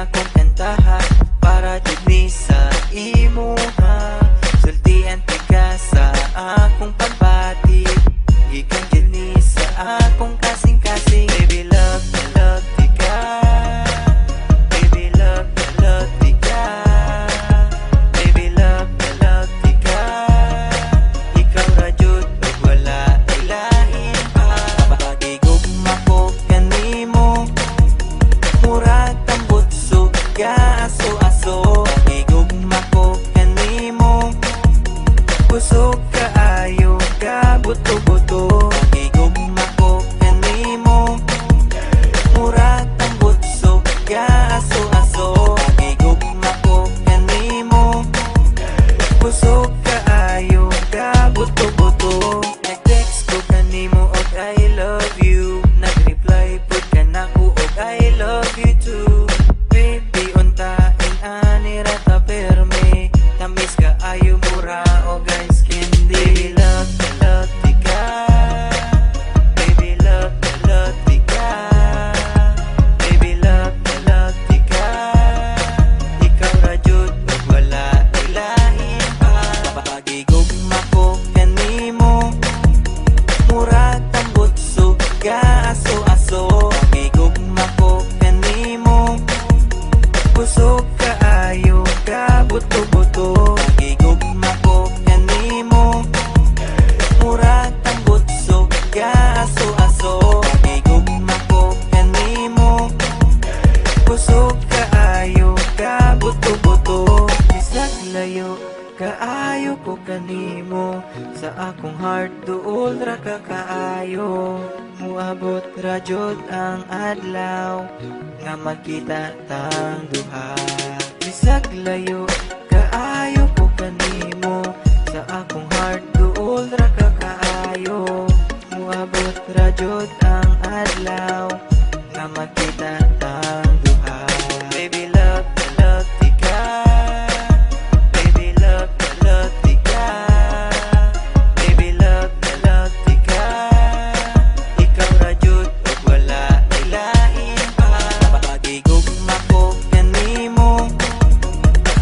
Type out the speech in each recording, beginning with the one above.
akong kantahan para jud ni sa imuha. Sultian ka sa akong pagbati, gikan jud ni sa akong kasing-kasing. Baby love na love di ka, baby love na love di ka, baby love na love di ka. Ikaw ra jud ug wala ilahin pa. Pagigugma ko kanimo, murag tambot suga aso-aso. Pagigugma ko kanimo, kusog kaayo ka buto-buto. Pagigugma ko kanimo, murag tambot suga aso-aso. Pagigugma ko kanimo, kusog kaayo ka buto-buto. Nag-text ko kanimo og I love you, nag-reply pud ka nako og I love you too. Baby untain ani ra ta perme, tamis ka ayo mura o guys candy. Baby love na love di ka, baby love na love di ka, baby love na love di ka. Ikaw ra jud ug wala ilahin pa. Pagigugma ko kanimo, murag tambot suga aso-aso. Pagigugma ko kanimo, kusog kaayo ka buto-buto. Pagigugma ko kanimo, murag tambot suga aso-aso. Pagigugma ko kanimo, kusog kaayo ka buto-buto. Bisag layo kaayo ko kanimo, sa akong heart duol ra ka kaayo. Muabot ra jud ang adlaw nga magkita tang duha. Bisag layo kaayo ko kanimo, sa akong heart duol ra ka kaayo. Muabot ra jud ang adlaw nga magkita tang duha. Baby love na love di ka, baby love na love di ka, baby love na love di ka. Ikaw ra jud ug wala ilahin pa. Pagigugma ko kanimo,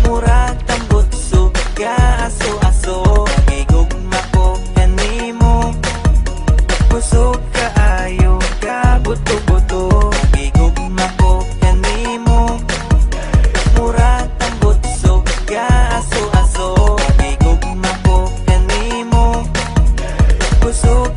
murag tambot suga aso-aso. Pagigugma ko kanimo, kusog kaayo ka buto-buto. Pagigugma ko kanimo, murag tambot suga aso-aso. Pagigugma ko kanimo, kusog